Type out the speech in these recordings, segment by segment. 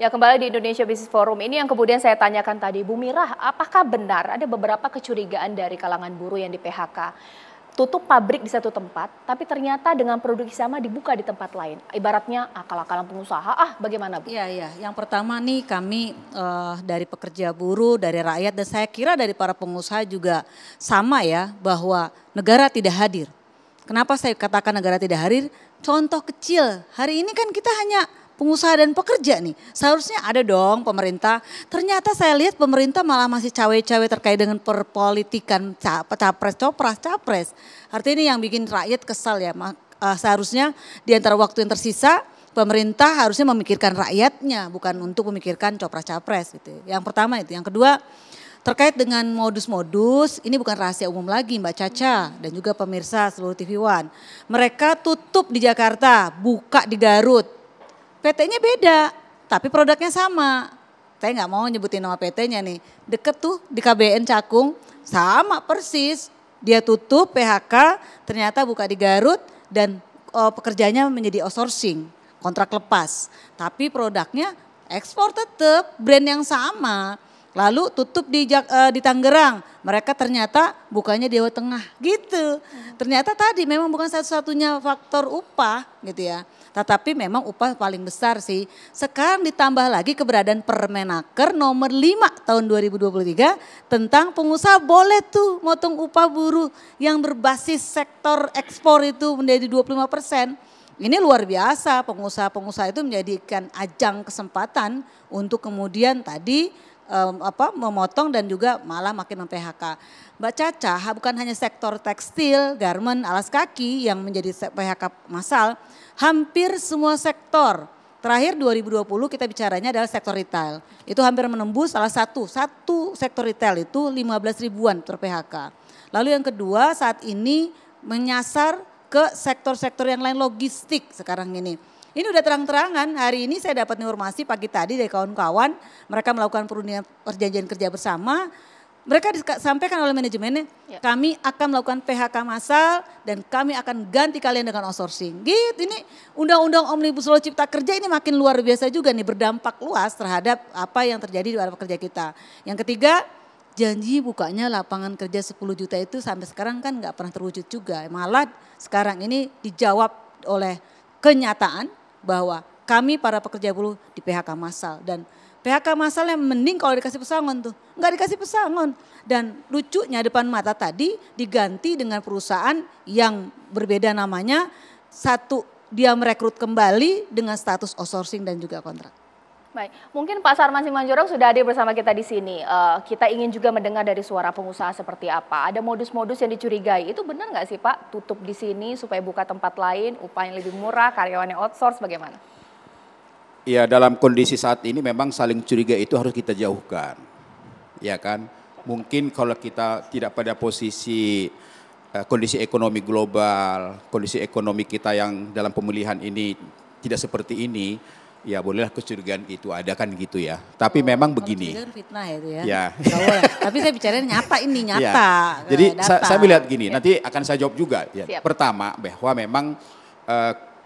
Ya, kembali di Indonesia Business Forum ini yang kemudian saya tanyakan tadi, Bu Mirah, apakah benar ada beberapa kecurigaan dari kalangan buruh yang di PHK? Tutup pabrik di satu tempat, tapi ternyata dengan produk sama dibuka di tempat lain. Ibaratnya akal-akalan pengusaha, bagaimana Bu? Iya, iya. Yang pertama nih kami dari pekerja buruh, dari rakyat dan saya kira dari para pengusaha juga sama ya bahwa negara tidak hadir. Kenapa saya katakan negara tidak hadir? Contoh kecil, hari ini kan kita hanya pengusaha dan pekerja nih. Seharusnya ada dong pemerintah. Ternyata saya lihat pemerintah malah masih cawe-cawe terkait dengan perpolitikan capres. Artinya ini yang bikin rakyat kesal ya. Seharusnya di antara waktu yang tersisa pemerintah harusnya memikirkan rakyatnya bukan untuk memikirkan capres gitu. Yang pertama itu. Yang kedua terkait dengan modus-modus, ini bukan rahasia umum lagi Mbak Caca dan juga pemirsa seluruh TV One. Mereka tutup di Jakarta, buka di Garut. PT-nya beda, tapi produknya sama. Saya nggak mau nyebutin nama PT-nya nih. Deket tuh di KBN Cakung, sama persis. Dia tutup PHK, ternyata buka di Garut dan pekerjanya menjadi outsourcing, kontrak lepas. Tapi produknya ekspor tetap, brand yang sama. Lalu tutup di Tangerang, mereka ternyata bukanya di Jawa Tengah gitu. Ternyata tadi memang bukan satu-satunya faktor upah gitu ya. Tetapi memang upah paling besar sih. Sekarang ditambah lagi keberadaan Permenaker nomor 5 tahun 2023 tentang pengusaha boleh tuh motong upah buruh yang berbasis sektor ekspor itu menjadi 25%. Ini luar biasa, pengusaha-pengusaha itu menjadikan ajang kesempatan untuk kemudian tadi memotong dan juga malah makin mem-PHK. Mbak Caca, bukan hanya sektor tekstil, garment, alas kaki yang menjadi PHK massal, hampir semua sektor. Terakhir 2020 kita bicaranya adalah sektor retail. Itu hampir menembus salah satu sektor retail itu 15 ribuan per PHK. Lalu yang kedua saat ini menyasar ke sektor-sektor yang lain logistik sekarang ini. Ini udah terang-terangan, hari ini saya dapat informasi pagi tadi dari kawan-kawan, mereka melakukan perjanjian kerja bersama, mereka disampaikan oleh manajemennya, kami akan melakukan PHK massal dan kami akan ganti kalian dengan outsourcing. Gitu, ini undang-undang Omnibus Law Cipta Kerja ini makin luar biasa juga nih, berdampak luas terhadap apa yang terjadi di para pekerja kita. Yang ketiga, janji bukanya lapangan kerja 10 juta itu sampai sekarang kan nggak pernah terwujud juga. Malah sekarang ini dijawab oleh kenyataan bahwa kami para pekerja buruh di PHK massal dan PHK massal yang mending kalau dikasih pesangon tuh, nggak dikasih pesangon. Dan lucunya depan mata tadi diganti dengan perusahaan yang berbeda namanya, satu dia merekrut kembali dengan status outsourcing dan juga kontrak. Baik, mungkin Pak Sarman Simanjorang sudah hadir bersama kita di sini. Kita ingin juga mendengar dari suara pengusaha seperti apa. Ada modus-modus yang dicurigai, itu benar nggak sih Pak? Tutup di sini supaya buka tempat lain, upah yang lebih murah, karyawannya outsource, bagaimana? Ya, dalam kondisi saat ini memang saling curiga itu harus kita jauhkan. Ya kan? Mungkin kalau kita tidak pada posisi kondisi ekonomi global, kondisi ekonomi kita yang dalam pemulihan ini tidak seperti ini, ya bolehlah kecurigaan itu ada kan gitu ya. Tapi memang begini. Kecurigaan fitnah itu ya. Ya. Tapi saya bicara nyata ini, nyata. Ya. Jadi saya melihat gini, nanti akan saya jawab juga. Ya. Pertama bahwa memang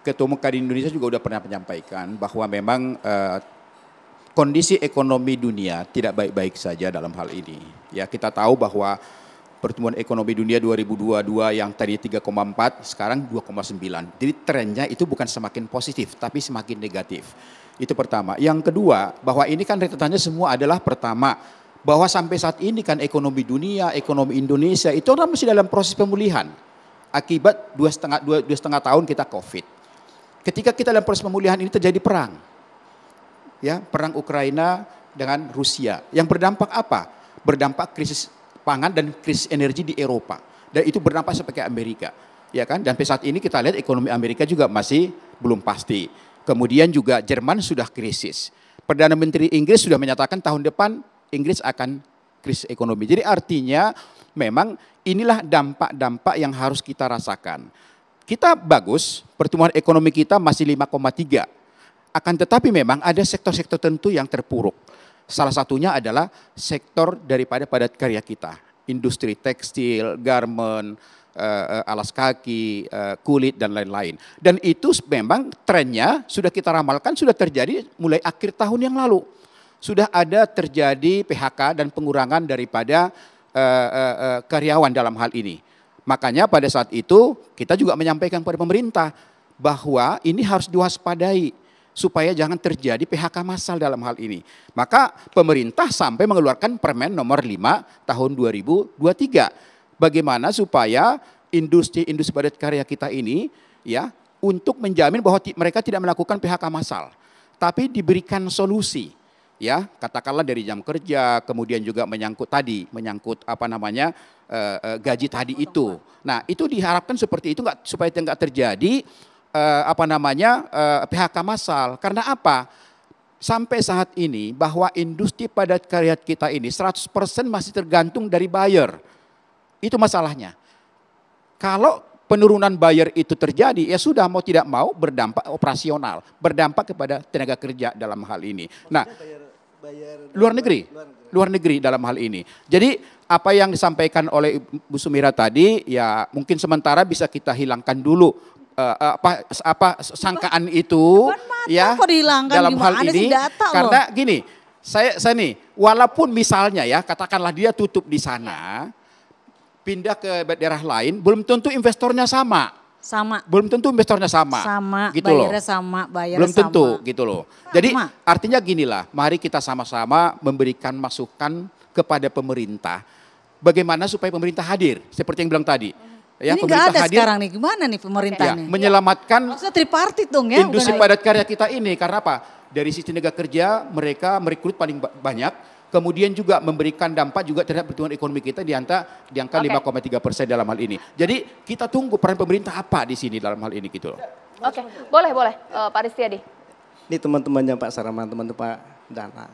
Ketua Umum Kadin Indonesia juga sudah pernah menyampaikan bahwa memang kondisi ekonomi dunia tidak baik-baik saja dalam hal ini. Ya, kita tahu bahwa pertumbuhan ekonomi dunia 2022 yang tadi 3,4 sekarang 2,9. Jadi trennya itu bukan semakin positif tapi semakin negatif. Itu pertama. Yang kedua, bahwa ini kan rentetannya semua adalah pertama bahwa sampai saat ini kan ekonomi dunia, ekonomi Indonesia itu kan masih dalam proses pemulihan. Akibat 2,5 tahun kita Covid. Ketika kita dalam proses pemulihan ini terjadi perang. Ya, perang Ukraina dengan Rusia. Yang berdampak apa? Berdampak krisis pangan dan krisis energi di Eropa. Dan itu berdampak sampai ke Amerika. Ya kan? Dan sampai saat ini kita lihat ekonomi Amerika juga masih belum pasti. Kemudian juga Jerman sudah krisis. Perdana Menteri Inggris sudah menyatakan tahun depan Inggris akan krisis ekonomi. Jadi artinya memang inilah dampak-dampak yang harus kita rasakan. Kita bagus, pertumbuhan ekonomi kita masih 5,3. Akan tetapi memang ada sektor-sektor tertentu yang terpuruk. Salah satunya adalah sektor daripada padat karya kita. Industri tekstil, garment, alas kaki, kulit dan lain-lain. Dan itu memang trennya sudah kita ramalkan sudah terjadi mulai akhir tahun yang lalu. Sudah ada terjadi PHK dan pengurangan daripada karyawan dalam hal ini. Makanya pada saat itu kita juga menyampaikan kepada pemerintah bahwa ini harus diwaspadai supaya jangan terjadi PHK massal dalam hal ini. Maka pemerintah sampai mengeluarkan Permen nomor 5 tahun 2023. Bagaimana supaya industri padat karya kita ini ya untuk menjamin bahwa mereka tidak melakukan PHK massal, tapi diberikan solusi. Ya, katakanlah dari jam kerja, kemudian juga menyangkut gaji tadi itu. Nah, itu diharapkan seperti itu supaya tidak terjadi PHK massal. Karena apa? Sampai saat ini bahwa industri padat karya kita ini 100% masih tergantung dari buyer. Itu masalahnya. Kalau penurunan buyer itu terjadi, ya sudah mau tidak mau berdampak operasional, berdampak kepada tenaga kerja dalam hal ini. Nah, luar negeri dalam hal ini. Jadi apa yang disampaikan oleh Bu Sumira tadi, ya mungkin sementara bisa kita hilangkan dulu sangkaan itu, ya dalam hal ini. Karena gini, saya nih, walaupun misalnya ya katakanlah dia tutup di sana, pindah ke daerah lain, belum tentu investornya sama. Belum tentu investornya sama. Gitu bayarnya loh. sama, belum tentu gitu loh. Jadi artinya ginilah, mari kita sama-sama memberikan masukan kepada pemerintah. Bagaimana supaya pemerintah hadir, seperti yang bilang tadi. Ya, ini nggak ada hadir, sekarang nih, gimana nih pemerintah nih? Menyelamatkan maksudnya tripartit dong ya. Industri padat karya kita ini, karena apa? Dari sisi tenaga kerja, mereka merekrut paling banyak. Kemudian juga memberikan dampak juga terhadap pertumbuhan ekonomi kita di angka 5,3% dalam hal ini. Jadi kita tunggu peran pemerintah apa di sini dalam hal ini gitu loh. Oke, boleh Pak Ristiadi. Ini teman-temannya Pak Sarman, teman-teman Pak Dana.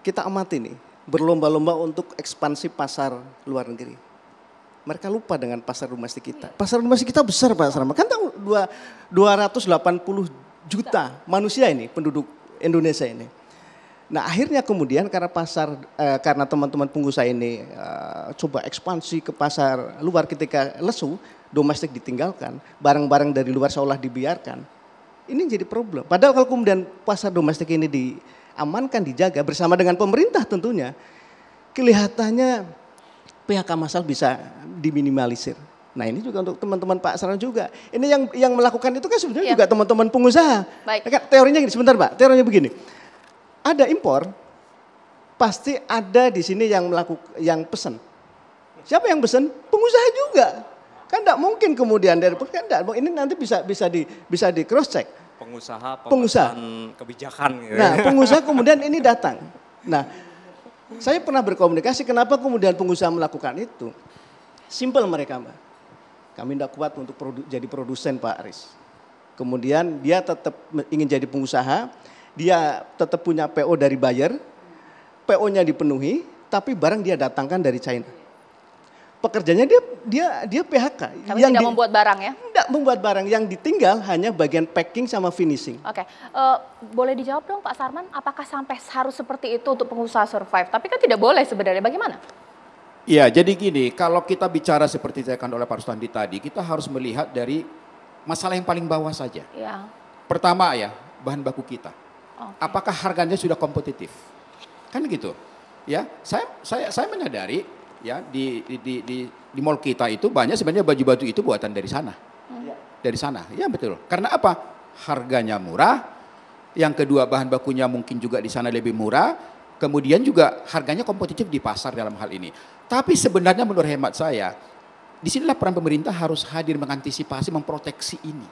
Kita amati nih, berlomba-lomba untuk ekspansi pasar luar negeri. Mereka lupa dengan pasar domestik kita. Pasar domestik kita besar Pak Sarman. Kan tahu 280 juta manusia ini, penduduk Indonesia ini. Nah akhirnya kemudian karena teman-teman pengusaha ini coba ekspansi ke pasar luar ketika lesu, domestik ditinggalkan, barang-barang dari luar seolah dibiarkan. Ini jadi problem. Padahal kalau kemudian pasar domestik ini diamankan, dijaga bersama dengan pemerintah tentunya, kelihatannya PHK massal bisa diminimalisir. Nah ini juga untuk teman-teman Pak Sarman juga. Ini yang melakukan itu kan sebenarnya juga teman-teman pengusaha. Baik. Teorinya gini, sebentar Pak, teorinya begini. Ada impor, pasti ada di sini yang pesan. Siapa yang pesan? Pengusaha juga. Kan tidak mungkin kemudian dari kan ini nanti bisa di cross check. Pengusaha kebijakan. Gitu. Nah, pengusaha kemudian ini datang. Nah, saya pernah berkomunikasi kenapa kemudian pengusaha melakukan itu. Simple mereka, Mbak. Kami tidak kuat untuk jadi produsen, Pak Aris. Kemudian dia tetap ingin jadi pengusaha. Dia tetap punya PO dari buyer, PO-nya dipenuhi, tapi barang dia datangkan dari China. Pekerjanya dia PHK. Tapi tidak membuat barang ya? Tidak membuat barang, yang ditinggal hanya bagian packing sama finishing. Oke, boleh dijawab dong Pak Sarman, apakah sampai harus seperti itu untuk pengusaha survive? Tapi kan tidak boleh sebenarnya, bagaimana? Iya, jadi gini, kalau kita bicara seperti dikatakan oleh Pak Rustandi tadi, kita harus melihat dari masalah yang paling bawah saja. Ya. Pertama ya, bahan baku kita. Apakah harganya sudah kompetitif? Kan gitu. Ya, saya menyadari ya di mall kita itu banyak sebenarnya baju-baju itu buatan dari sana. Dari sana. Ya betul. Karena apa? Harganya murah. Yang kedua bahan bakunya mungkin juga di sana lebih murah. Kemudian juga harganya kompetitif di pasar dalam hal ini. Tapi sebenarnya menurut hemat saya, disinilah peran pemerintah harus hadir mengantisipasi, memproteksi ini.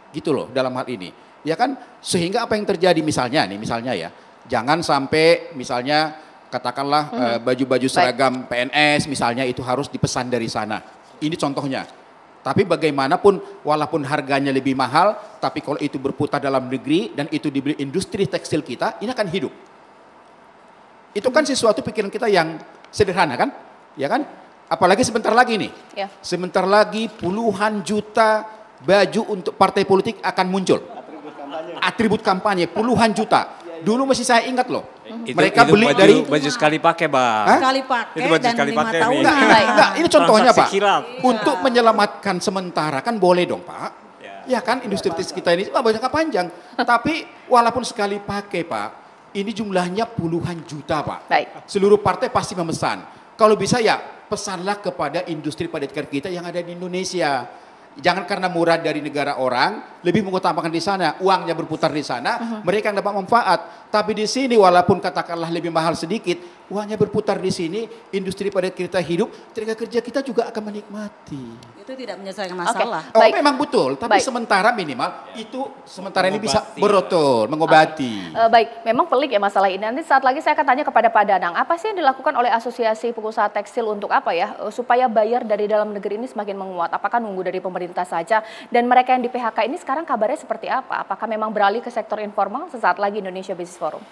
Gitu loh dalam hal ini. Ya kan, sehingga apa yang terjadi misalnya ya, jangan sampai misalnya katakanlah baju-baju seragam PNS misalnya itu harus dipesan dari sana. Ini contohnya. Tapi bagaimanapun walaupun harganya lebih mahal, tapi kalau itu berputar dalam negeri dan itu dibeli industri tekstil kita, ini akan hidup. Itu kan sesuatu pikiran kita yang sederhana kan? Ya kan? Apalagi sebentar lagi nih. Ya. Sebentar lagi puluhan juta baju untuk partai politik akan muncul. Atribut kampanye puluhan juta. Dulu masih saya ingat loh. itu Mereka beli baju, dari baju sekali pakai, Bang. Sekali pakai Itu baju dan sekali 5 pakai tahunan. nih. Enggak, ini contohnya Transaksi Pak. kilap. Untuk menyelamatkan sementara kan boleh dong Pak. Ya kan industri kita ini jangka panjang. Tapi walaupun sekali pakai Pak, ini jumlahnya puluhan juta Pak. Baik. Seluruh partai pasti memesan. Kalau bisa ya pesanlah kepada industri padat karya kita yang ada di Indonesia. Jangan karena murah dari negara orang, lebih mengutamakan di sana, uangnya berputar di sana, mereka yang dapat manfaat. Tapi di sini walaupun katakanlah lebih mahal sedikit, uangnya berputar di sini, industri padat kita hidup, tenaga kerja kita juga akan menikmati. Itu tidak menyelesaikan masalah. Oh, Baik. memang betul, tapi Baik. sementara minimal itu sementara ini bisa betul mengobati. Baik, memang pelik ya masalah ini. Nanti saat lagi saya akan tanya kepada Pak Danang, apa sih yang dilakukan oleh Asosiasi Pengusaha Tekstil untuk apa ya, supaya bayar dari dalam negeri ini semakin menguat? Apakah nunggu dari pemerintah saja? Dan mereka yang di PHK ini sekarang kabarnya seperti apa? Apakah memang beralih ke sektor informal? Sesaat lagi Indonesia Business Forum.